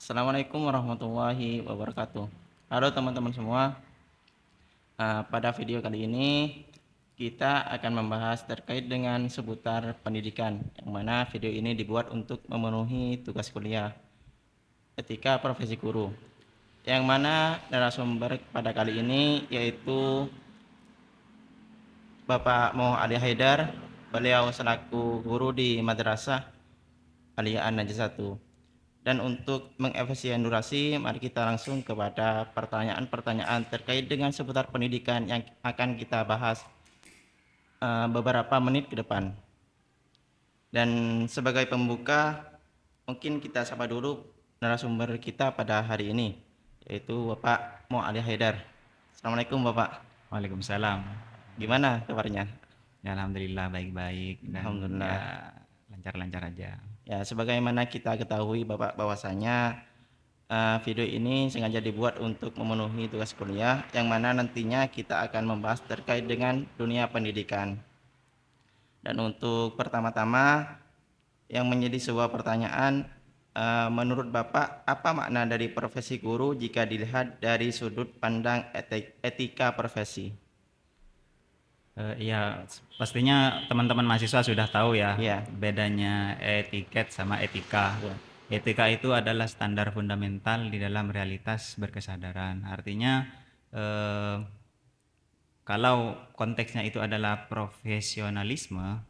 Assalamualaikum warahmatullahi wabarakatuh. Halo teman-teman semua. Pada video kali ini kita akan membahas terkait dengan seputar pendidikan, yang mana video ini dibuat untuk memenuhi tugas kuliah etika profesi guru, yang mana narasumber pada kali ini yaitu Bapak Mo Ali Haidar. Beliau selaku guru di Madrasah Aliyah An-Najah 1. Dan untuk mengefisien durasi, mari kita langsung kepada pertanyaan-pertanyaan terkait dengan seputar pendidikan yang akan kita bahas beberapa menit ke depan. Dan sebagai pembuka, mungkin kita sapa dulu narasumber kita pada hari ini, yaitu Bapak Mo Ali Haidar. Assalamualaikum Bapak. Waalaikumsalam. Gimana kabarnya? Ya, alhamdulillah baik-baik dan Alhamdulillah. ya lancar-lancar aja. Ya, sebagaimana kita ketahui Bapak bahwasanya video ini sengaja dibuat untuk memenuhi tugas kuliah, yang mana nantinya kita akan membahas terkait dengan dunia pendidikan. Dan untuk pertama-tama yang menjadi sebuah pertanyaan, menurut Bapak apa makna dari profesi guru jika dilihat dari sudut pandang etika profesi? Ya, pastinya teman-teman mahasiswa sudah tahu ya Ya, bedanya etiket sama etika. ya, Etika itu adalah standar fundamental di dalam realitas berkesadaran. Artinya eh, kalau konteksnya itu adalah profesionalisme,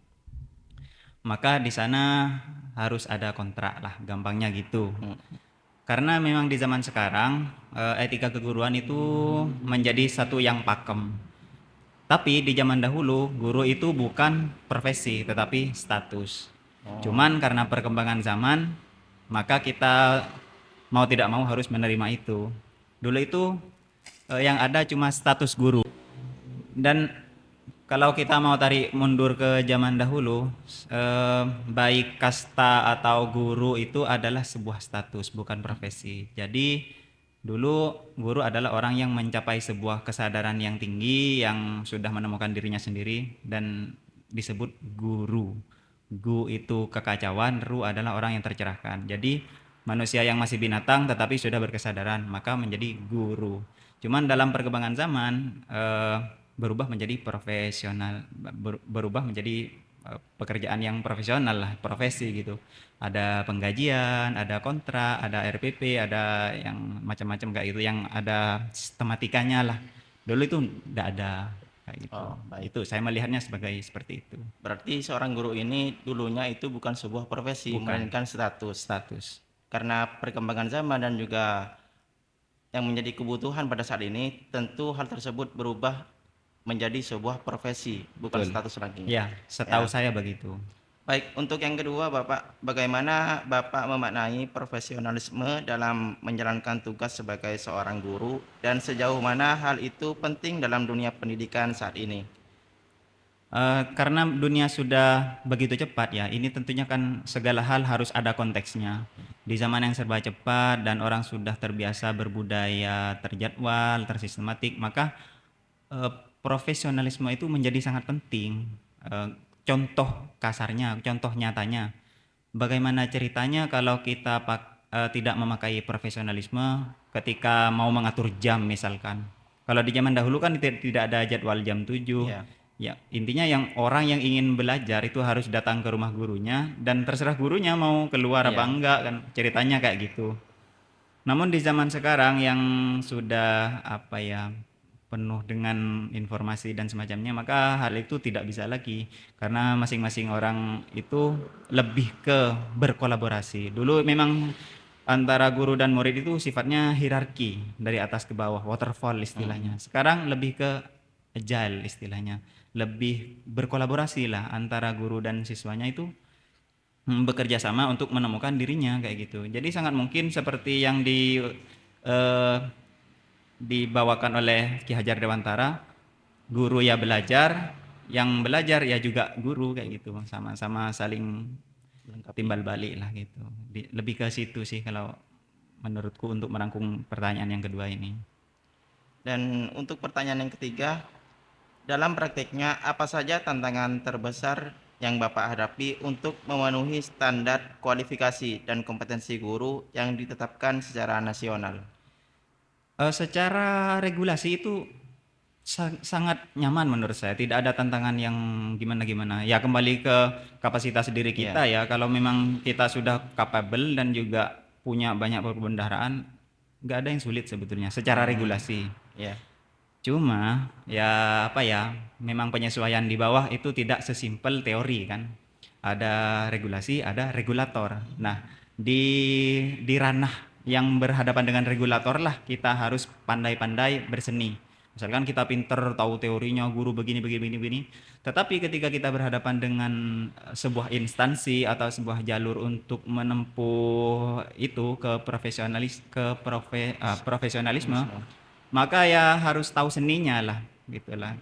maka di sana harus ada kontrak lah, gampangnya gitu. hmm, Karena memang di zaman sekarang etika keguruan itu menjadi satu yang pakem. Tapi di zaman dahulu guru itu bukan profesi tetapi status. oh, Cuman karena perkembangan zaman maka kita mau tidak mau harus menerima itu. Dulu itu yang ada cuma status guru. Dan kalau kita mau tarik mundur ke zaman dahulu, baik kasta atau guru itu adalah sebuah status, bukan profesi. Jadi dulu guru adalah orang yang mencapai sebuah kesadaran yang tinggi, yang sudah menemukan dirinya sendiri dan disebut guru. Gu itu kekacauan, ru adalah orang yang tercerahkan. Jadi manusia yang masih binatang tetapi sudah berkesadaran, maka menjadi guru. Cuman dalam perkembangan zaman berubah menjadi profesional, berubah menjadi pekerjaan yang profesional lah, profesi gitu. Ada penggajian, ada kontrak, ada RPP, ada yang macam-macam kayak gitu, yang ada sistematikanya lah. Dulu itu enggak ada kayak gitu. oh, baik. Itu saya melihatnya sebagai seperti itu. Berarti seorang guru ini dulunya itu bukan sebuah profesi, Bukan melainkan status. status. Karena perkembangan zaman dan juga yang menjadi kebutuhan pada saat ini, tentu hal tersebut berubah menjadi sebuah profesi, bukan Betul. status lagi. Ya, setahu Ya, saya begitu. baik. Untuk yang kedua, Bapak, bagaimana Bapak memaknai profesionalisme dalam menjalankan tugas sebagai seorang guru, dan sejauh mana hal itu penting dalam dunia pendidikan saat ini? Karena dunia sudah begitu cepat ya, ini tentunya kan segala hal harus ada konteksnya. Di zaman yang serba cepat dan orang sudah terbiasa berbudaya terjadwal, tersistematik, maka eh, profesionalisme itu menjadi sangat penting. Eh, Contoh kasarnya, contoh nyatanya, bagaimana ceritanya kalau kita tidak memakai profesionalisme ketika mau mengatur jam misalkan. Kalau di zaman dahulu kan tidak ada jadwal jam 7. Ya, Ya, intinya yang orang yang ingin belajar itu harus datang ke rumah gurunya dan terserah gurunya mau keluar apa ya. enggak kan ceritanya kayak gitu. Namun di zaman sekarang yang sudah apa ya penuh dengan informasi dan semacamnya, maka hal itu tidak bisa lagi karena masing-masing orang itu lebih ke berkolaborasi. Dulu memang antara guru dan murid itu sifatnya hierarki dari atas ke bawah, waterfall Mm. istilahnya. Sekarang lebih ke agile istilahnya, lebih berkolaborasi lah antara guru dan siswanya itu bekerja sama untuk menemukan dirinya kayak gitu. Jadi sangat mungkin seperti yang eh, dibawakan oleh Ki Hajar Dewantara, guru ya belajar, yang belajar ya juga guru kayak gitu, sama-sama saling Melengkapi. timbal balik lah gitu. Lebih ke situ sih kalau menurutku untuk merangkum pertanyaan yang kedua ini. Dan untuk pertanyaan yang ketiga, dalam prakteknya apa saja tantangan terbesar yang Bapak hadapi untuk memenuhi standar kualifikasi dan kompetensi guru yang ditetapkan secara nasional? Secara regulasi itu sangat nyaman menurut saya, tidak ada tantangan yang gimana-gimana. Ya kembali ke kapasitas diri Iya, kita ya, kalau memang kita sudah capable dan juga punya banyak perbendaharaan, nggak ada yang sulit sebetulnya secara regulasi. iya, Cuma ya apa ya, memang penyesuaian di bawah itu tidak sesimpel teori kan. Ada regulasi, ada regulator. Nah, di ranah yang berhadapan dengan regulator lah kita harus pandai-pandai berseni. Misalkan kita pinter tahu teorinya, guru begini begini begini begini. Tetapi ketika kita berhadapan dengan sebuah instansi atau sebuah jalur untuk menempuh itu ke profesionalisme, Islam. maka ya harus tahu seninya lah gitulah.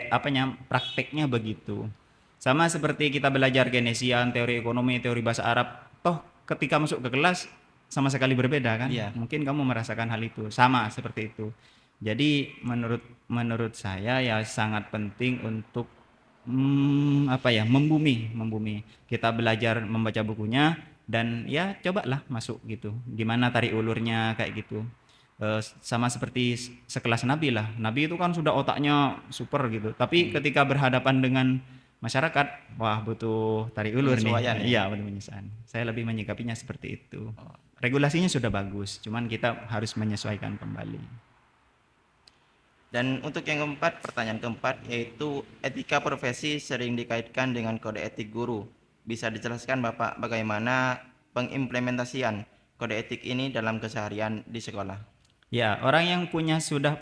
Apanya prakteknya begitu. Sama seperti kita belajar Genesian, teori ekonomi, teori bahasa Arab, toh ketika masuk ke kelas sama sekali berbeda kan? Iya. Mungkin kamu merasakan hal itu, sama seperti itu. Jadi menurut menurut saya ya sangat penting untuk apa ya, membumi. Kita belajar membaca bukunya dan ya cobalah masuk gitu. Gimana tarik ulurnya kayak gitu. Sama seperti sekelas nabi lah. Nabi itu kan sudah otaknya super gitu. Tapi ketika berhadapan dengan masyarakat, wah butuh tarik ulur nih. Penyesuaian ya. Iya, butuh penyesuaian. Saya lebih menyikapinya seperti itu. Regulasinya sudah bagus, cuman kita harus menyesuaikan kembali. Dan untuk yang keempat, pertanyaan keempat yaitu etika profesi sering dikaitkan dengan kode etik guru. Bisa dijelaskan Bapak bagaimana pengimplementasian kode etik ini dalam keseharian di sekolah? Ya, orang yang punya sudah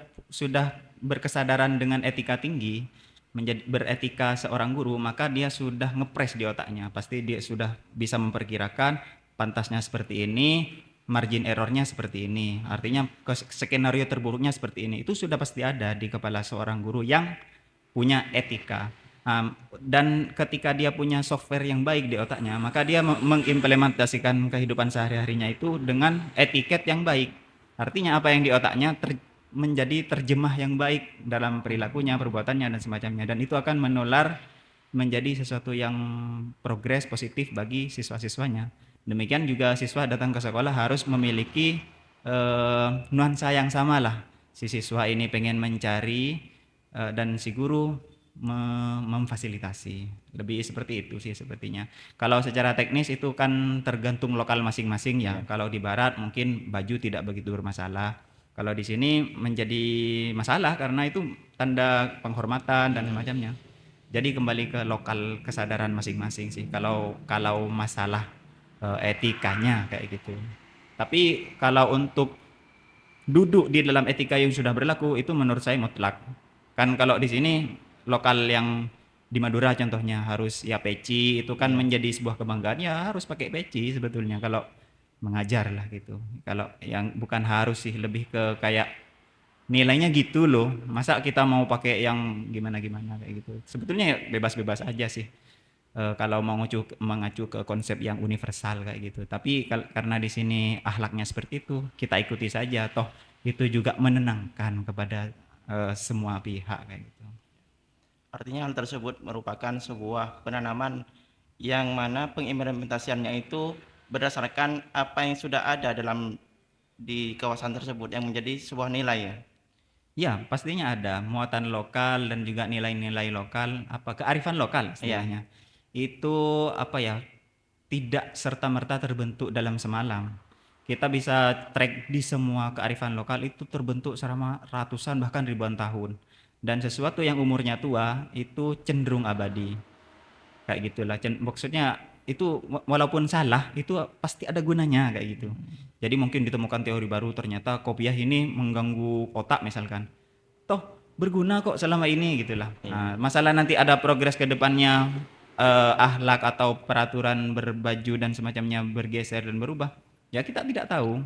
berkesadaran dengan etika tinggi, menjadi beretika seorang guru, maka dia sudah ngepres di otaknya. Pasti dia sudah bisa memperkirakan pantasnya seperti ini, margin errornya seperti ini. Artinya skenario terburuknya seperti ini. Itu sudah pasti ada di kepala seorang guru yang punya etika. Dan ketika dia punya software yang baik di otaknya, maka dia mengimplementasikan kehidupan sehari-harinya itu dengan etiket yang baik. Artinya apa yang di otaknya menjadi terjemah yang baik dalam perilakunya, perbuatannya dan semacamnya. Dan itu akan menular menjadi sesuatu yang progres positif bagi siswa-siswanya. Demikian juga siswa datang ke sekolah harus memiliki nuansa yang sama lah. Si siswa ini pengen mencari dan si guru memfasilitasi. Lebih seperti itu sih sepertinya. Kalau secara teknis itu kan tergantung lokal masing-masing ya. Iya. Kalau di barat mungkin baju tidak begitu bermasalah. Kalau di sini menjadi masalah karena itu tanda penghormatan dan semacamnya. Jadi kembali ke lokal kesadaran masing-masing sih. Kalau masalah etikanya kayak gitu. Tapi kalau untuk duduk di dalam etika yang sudah berlaku itu menurut saya mutlak. Kan kalau di sini lokal yang di Madura contohnya harus ya peci itu kan Iya. menjadi sebuah kebanggaan ya harus pakai peci sebetulnya kalau mengajar lah gitu. Kalau yang bukan harus sih lebih ke kayak nilainya gitu loh. Masa kita mau pakai yang gimana-gimana kayak gitu. Sebetulnya ya bebas-bebas aja sih. Kalau mau mengacu ke konsep yang universal kayak gitu. Tapi karena di sini akhlaknya seperti itu, kita ikuti saja. Toh itu juga menenangkan kepada semua pihak kayak gitu. Artinya hal tersebut merupakan sebuah penanaman yang mana pengimplementasiannya itu berdasarkan apa yang sudah ada dalam di kawasan tersebut yang menjadi sebuah nilai ya. Ya, pastinya ada muatan lokal dan juga nilai-nilai lokal, apa kearifan lokal Iya. istilahnya. Itu apa ya, tidak serta-merta terbentuk dalam semalam. Kita bisa track di semua kearifan lokal itu terbentuk selama ratusan bahkan ribuan tahun. Dan sesuatu yang umurnya tua itu cenderung abadi. Kayak gitulah. Maksudnya itu walaupun salah itu pasti ada gunanya kayak gitu. Jadi mungkin ditemukan teori baru ternyata kopiah ini mengganggu otak misalkan. Toh berguna kok selama ini gitulah. Iya. Nah, masalah nanti ada progres ke depannya akhlak atau peraturan berbaju dan semacamnya bergeser dan berubah. Ya kita tidak tahu.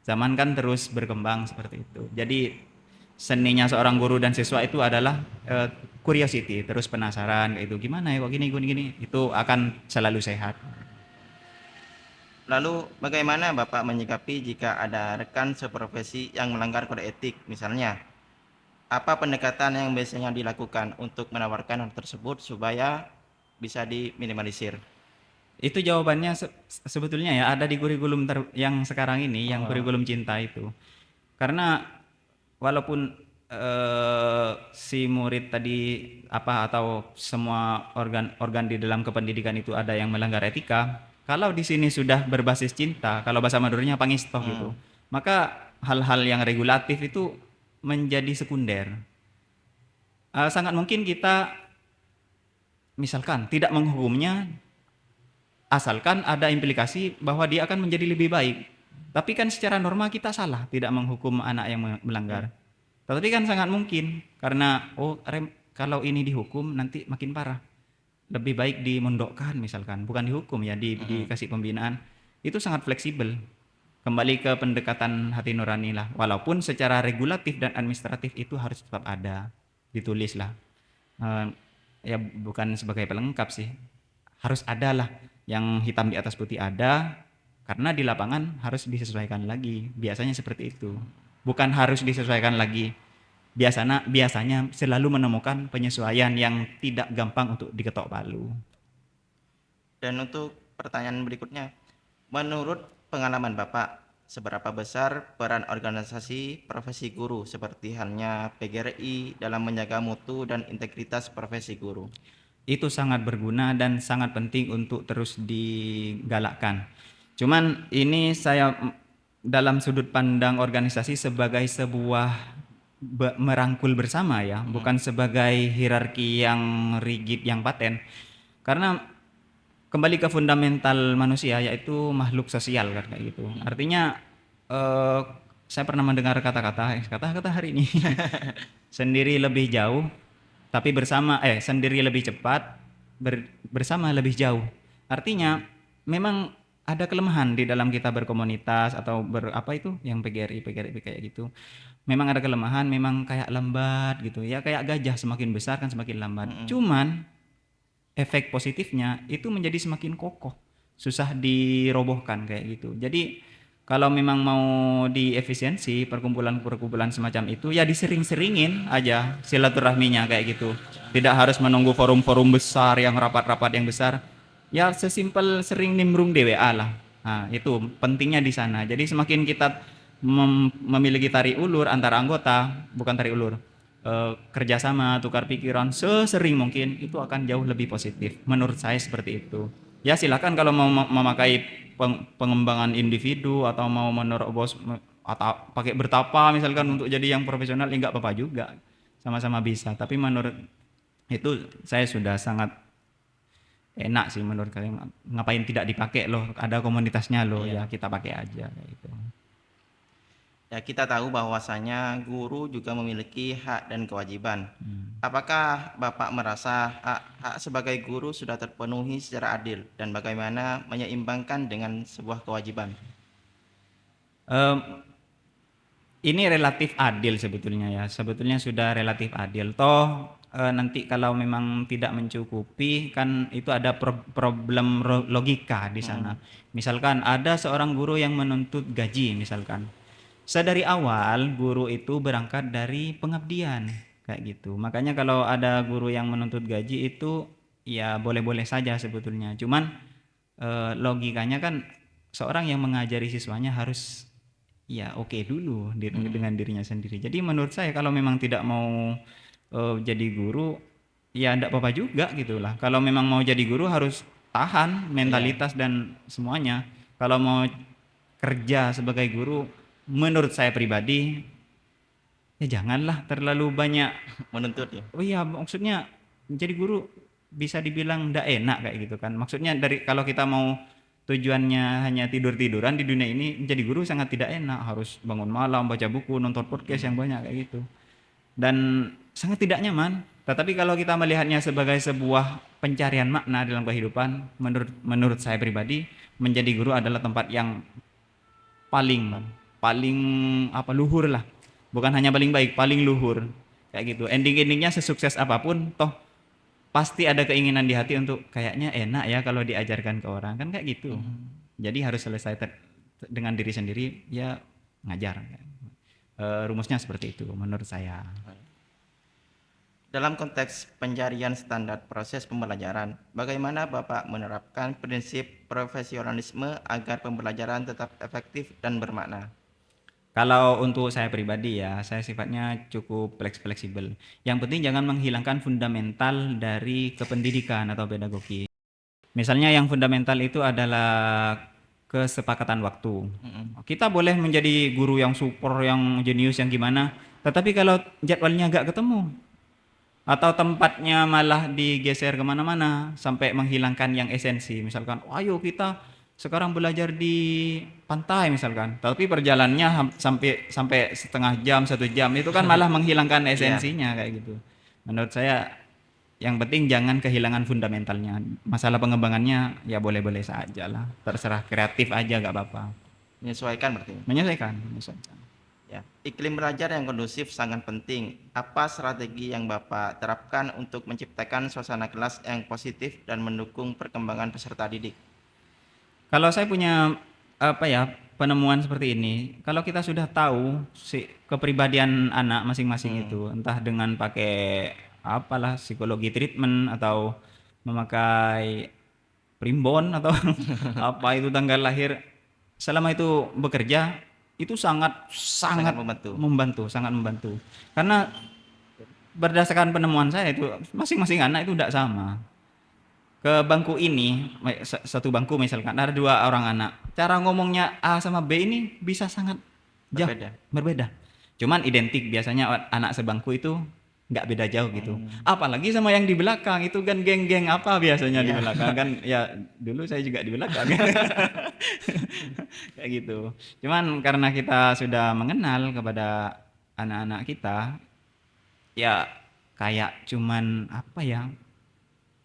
Zaman kan terus berkembang seperti itu. Jadi seninya seorang guru dan siswa itu adalah curiosity, terus penasaran kayak itu gimana ya kok gini gini gini. Itu akan selalu sehat. Lalu bagaimana Bapak menyikapi jika ada rekan seprofesi yang melanggar kode etik? Misalnya, apa pendekatan yang biasanya dilakukan untuk menawarkan hal tersebut supaya bisa diminimalisir? Itu jawabannya sebetulnya ya ada di kurikulum yang sekarang ini, yang Oh, kurikulum cinta itu. Karena walaupun si murid tadi apa atau semua organ-organ di dalam kependidikan itu ada yang melanggar etika, kalau di sini sudah berbasis cinta, kalau bahasa Maduranya pangistoh gitu, hmm, maka hal-hal yang regulatif itu menjadi sekunder. Sangat mungkin kita misalkan tidak menghukumnya asalkan ada implikasi bahwa dia akan menjadi lebih baik. Tapi kan secara norma kita salah tidak menghukum anak yang ya. melanggar. Tetapi kan sangat mungkin karena kalau ini dihukum nanti makin parah. Lebih baik dimondokkan misalkan, bukan dihukum ya, Mm-mm. dikasih pembinaan. Itu sangat fleksibel. Kembali ke pendekatan hati nurani lah. Walaupun secara regulatif dan administratif itu harus tetap ada, ditulis lah. Eh, ya bukan sebagai pelengkap sih, harus ada lah yang hitam di atas putih ada, karena di lapangan harus disesuaikan lagi, biasanya seperti itu, bukan harus disesuaikan lagi, biasanya biasanya selalu menemukan penyesuaian yang tidak gampang untuk diketok palu. Dan untuk pertanyaan berikutnya, menurut pengalaman Bapak, seberapa besar peran organisasi profesi guru seperti halnya PGRI dalam menjaga mutu dan integritas profesi guru? Itu sangat berguna dan sangat penting untuk terus digalakkan. Cuman ini saya dalam sudut pandang organisasi sebagai sebuah merangkul bersama ya, Mm-mm. bukan sebagai hierarki yang rigid yang paten. Karena kembali ke fundamental manusia yaitu makhluk sosial kan kayak gitu. Artinya eh, saya pernah mendengar kata-kata hari ini sendiri lebih jauh tapi sendiri lebih cepat, bersama lebih jauh. Artinya memang ada kelemahan di dalam kita berkomunitas atau apa itu yang PGRI kayak gitu. Memang ada kelemahan, memang kayak lambat gitu ya, kayak gajah semakin besar kan semakin lambat. Mm-mm. Cuman efek positifnya itu menjadi semakin kokoh, susah dirobohkan kayak gitu. Jadi kalau memang mau diefisiensi perkumpulan-perkumpulan semacam itu ya disering-seringin aja silaturahminya kayak gitu. Tidak harus menunggu forum-forum besar yang rapat-rapat yang besar. Ya sesimpel sering nimbrung di WA lah. Nah, itu pentingnya di sana. Jadi semakin kita memiliki tarik ulur antara anggota, bukan tarik ulur, kerjasama, tukar pikiran sesering mungkin itu akan jauh lebih positif. Menurut saya seperti itu. Ya silakan kalau mau memakai pengembangan individu atau mau menerobos atau pakai bertapa misalkan Mm-mm. untuk jadi yang profesional, ya nggak apa-apa juga. Sama-sama bisa. Tapi menurut itu saya sudah sangat enak sih menurut kalian. Ngapain tidak dipakai loh? Ada komunitasnya loh, ya Iya. kita pakai aja kayak gitu. Ya, kita tahu bahwasanya guru juga memiliki hak dan kewajiban. Apakah Bapak merasa hak sebagai guru sudah terpenuhi secara adil dan bagaimana menyeimbangkan dengan sebuah kewajiban? Em, Ini relatif adil sebetulnya ya, sebetulnya sudah relatif adil. Toh nanti kalau memang tidak mencukupi kan itu ada problem logika di sana. Mm-mm. Misalkan ada seorang guru yang menuntut gaji misalkan. Sedari awal guru itu berangkat dari pengabdian kayak gitu. Makanya kalau ada guru yang menuntut gaji itu ya boleh-boleh saja sebetulnya. Cuman logikanya kan seorang yang mengajari siswanya harus ya oke dulu Mm-mm. dengan dirinya sendiri. Jadi menurut saya kalau memang tidak mau jadi guru ya enggak apa-apa juga gitulah. Kalau memang mau jadi guru harus tahan Iya, mentalitas dan semuanya. Kalau mau kerja sebagai guru menurut saya pribadi ya janganlah terlalu banyak. menuntut ya. Oh iya, maksudnya jadi guru bisa dibilang ndak enak kayak gitu kan. Maksudnya dari kalau kita mau tujuannya hanya tidur-tiduran di dunia ini, menjadi guru sangat tidak enak. Harus bangun malam, baca buku, nonton podcast yang Mm-mm. banyak kayak gitu. Dan sangat tidak nyaman. Tetapi kalau kita melihatnya sebagai sebuah pencarian makna dalam kehidupan, menurut menurut saya pribadi, menjadi guru adalah tempat yang paling paling apa luhur lah. Bukan hanya paling baik, paling luhur. Kayak gitu. Ending-endingnya sesukses apapun, toh pasti ada keinginan di hati untuk kayaknya enak ya kalau diajarkan ke orang kan kayak gitu. Mm-mm. Jadi harus selesai dengan diri sendiri ya ngajar. Rumusnya seperti itu menurut saya. Dalam konteks pencarian standar proses pembelajaran, bagaimana Bapak menerapkan prinsip profesionalisme agar pembelajaran tetap efektif dan bermakna? Kalau untuk saya pribadi ya, saya sifatnya cukup fleksibel. Yang penting jangan menghilangkan fundamental dari kependidikan atau pedagogi. Misalnya yang fundamental itu adalah kesepakatan waktu. Mm-mm. Kita boleh menjadi guru yang super, yang jenius, yang gimana, tetapi kalau jadwalnya nggak ketemu, atau tempatnya malah digeser kemana-mana sampai menghilangkan yang esensi. Misalkan, "Oh, ayo kita sekarang belajar di pantai," misalkan. Tapi perjalanannya sampai sampai setengah jam, 1 jam, itu kan malah menghilangkan Iya, esensinya kayak gitu. Menurut saya yang penting jangan kehilangan fundamentalnya. Masalah pengembangannya ya boleh-boleh saja lah. Terserah kreatif aja nggak apa-apa. menyesuaikan berarti. Menyesuaikan. Ya, iklim belajar yang kondusif sangat penting. Apa strategi yang Bapak terapkan untuk menciptakan suasana kelas yang positif dan mendukung perkembangan peserta didik? Kalau saya punya apa ya penemuan seperti ini, kalau kita sudah tahu si kepribadian anak masing-masing Hmm, itu, entah dengan pakai apalah psikologi treatment atau memakai primbon atau apa itu tanggal lahir, selama itu bekerja itu sangat sangat sangat membantu. sangat membantu. Karena berdasarkan penemuan saya itu masing-masing anak itu tidak sama. Ke bangku ini, satu bangku misalkan ada 2 orang anak, cara ngomongnya A sama B ini bisa sangat jauh Berbeda. berbeda. Cuman identik biasanya anak sebangku itu nggak beda jauh gitu. Hmm, Apalagi sama yang di belakang itu kan geng-geng apa biasanya di iya. belakang kan ya dulu saya juga di belakang kayak gitu. Cuman karena kita sudah mengenal kepada anak-anak kita ya kayak cuman apa ya,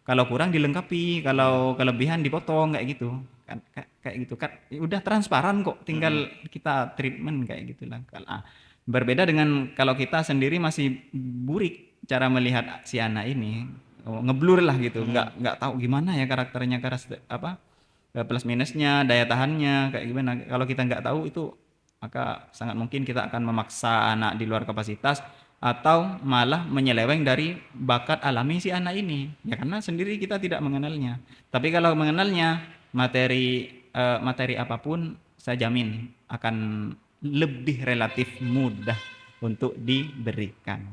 kalau kurang dilengkapi, Iya. kalau kelebihan dipotong kayak gitu. Kan kayak gitu kan ya udah transparan kok, Mm-mm. tinggal kita treatment kayak gitulah. Berbeda dengan kalau kita sendiri masih burik cara melihat si anak ini. Oh, ngeblur lah gitu, Mm-mm. nggak tahu gimana ya karakternya, apa plus minusnya, daya tahannya kayak gimana. Kalau kita nggak tahu itu, maka sangat mungkin kita akan memaksa anak di luar kapasitas atau malah menyeleweng dari bakat alami si anak ini. Ya karena sendiri kita tidak mengenalnya. Tapi kalau mengenalnya, materi apapun saya jamin akan lebih relatif mudah untuk diberikan.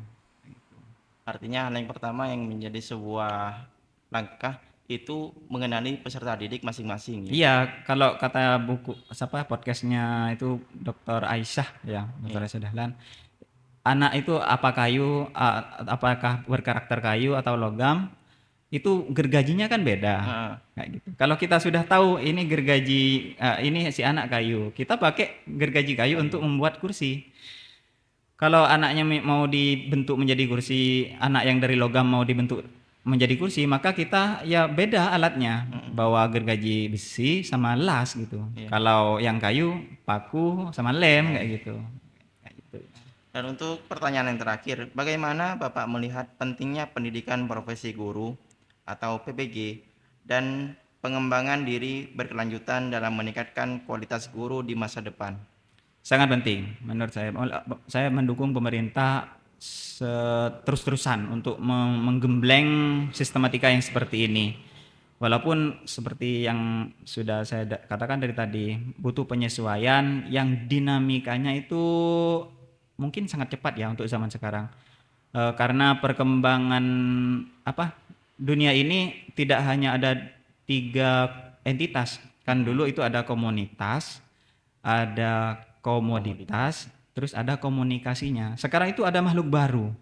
Artinya hal yang pertama yang menjadi sebuah langkah itu mengenali peserta didik masing-masing ya. Iya, kalau kata buku siapa podcastnya itu Dr. Aisyah ya, Dr. Iya. Aisyah Dahlan, anak itu apa kayu, apakah berkarakter kayu atau logam, itu gergajinya kan beda. Heeh. Kayak gitu. Kalau kita sudah tahu ini gergaji, ini si anak kayu, kita pakai gergaji kayu untuk Kayu. membuat kursi. Kalau anaknya mau dibentuk menjadi kursi, anak yang dari logam mau dibentuk menjadi kursi, maka kita ya beda alatnya, Mm-mm. bawa gergaji besi sama las gitu. Iya. Kalau yang kayu, paku sama lem kayak Lem. gitu. Kayak gitu. Dan untuk pertanyaan yang terakhir, bagaimana Bapak melihat pentingnya pendidikan profesi guru atau PPG dan pengembangan diri berkelanjutan dalam meningkatkan kualitas guru di masa depan? Sangat penting menurut saya. Saya mendukung pemerintah terus-terusan untuk menggembleng sistematika yang seperti ini. Walaupun seperti yang sudah saya katakan dari tadi, butuh penyesuaian yang dinamikanya itu mungkin sangat cepat ya untuk zaman sekarang. Karena perkembangan apa dunia ini tidak hanya ada 3 entitas. Kan Mm-mm. dulu itu ada komunitas, ada Komoditas. komoditas, terus ada komunikasinya. Sekarang itu ada makhluk baru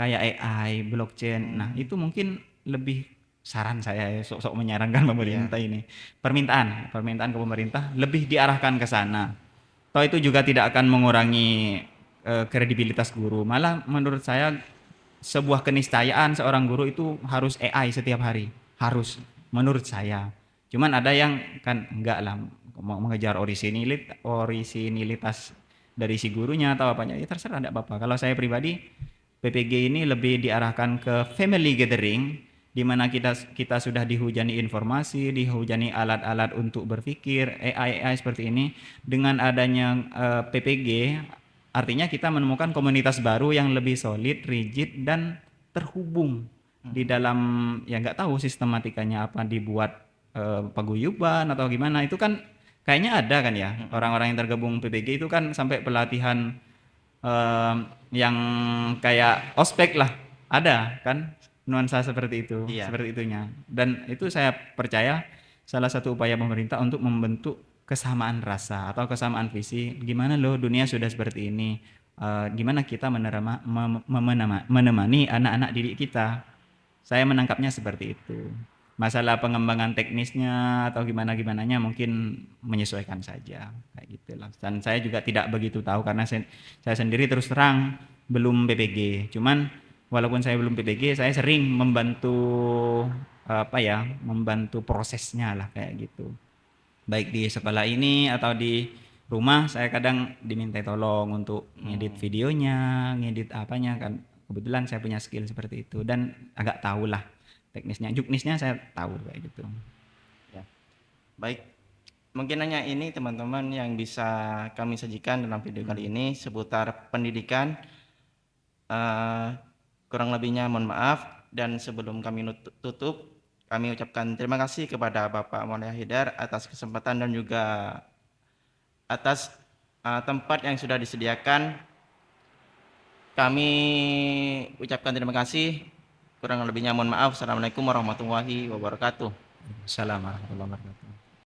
kayak AI, blockchain. Nah, Hmm, itu mungkin lebih saran saya ya, sok-sok menyarankan iya. pemerintah ini. Permintaan ke pemerintah lebih diarahkan ke sana. Toh itu juga tidak akan mengurangi kredibilitas guru. Malah menurut saya sebuah keniscayaan seorang guru itu harus AI setiap hari. Harus menurut saya. Cuman ada yang kan enggak lah mau mengejar orisinilitas dari si gurunya atau apanya. Ya terserah enggak apa-apa. Kalau saya pribadi PPG ini lebih diarahkan ke family gathering di mana kita sudah dihujani informasi, dihujani alat-alat untuk berpikir, AI seperti ini. Dengan adanya PPG, artinya kita menemukan komunitas baru yang lebih solid, rigid, dan terhubung di dalam, ya nggak tahu sistematikanya apa, dibuat paguyuban atau gimana, itu kan kayaknya ada kan ya, orang-orang yang tergabung PBG itu kan sampai pelatihan eh, yang kayak ospek lah, ada kan nuansa seperti itu, Iya. seperti itunya. Dan itu saya percaya salah satu upaya pemerintah untuk membentuk kesamaan rasa atau kesamaan visi. Gimana loh dunia sudah seperti ini, gimana kita menemani anak-anak didik kita. Saya menangkapnya seperti itu. Masalah pengembangan teknisnya atau gimana-gimananya mungkin menyesuaikan saja, kayak gitulah. Dan saya juga tidak begitu tahu karena saya sendiri terus terang belum PPG. Cuman walaupun saya belum PPG, saya sering membantu apa ya, membantu prosesnya lah kayak gitu. Baik di sekolah ini atau di rumah, saya kadang diminta tolong untuk ngedit videonya, ngedit apanya kan. Kebetulan saya punya skill seperti itu dan agak tahu lah teknisnya, juknisnya saya tahu kayak gitu. Ya. Baik, mungkin hanya ini teman-teman yang bisa kami sajikan dalam video kali ini seputar pendidikan. Eh, kurang lebihnya mohon maaf, dan sebelum kami tutup, kami ucapkan terima kasih kepada Bapak Maulana Haidar atas kesempatan dan juga atas tempat yang sudah disediakan. Kami ucapkan terima kasih. Kurang lebihnya mohon maaf. Assalamualaikum warahmatullahi wabarakatuh. Assalamualaikum warahmatullahi wabarakatuh.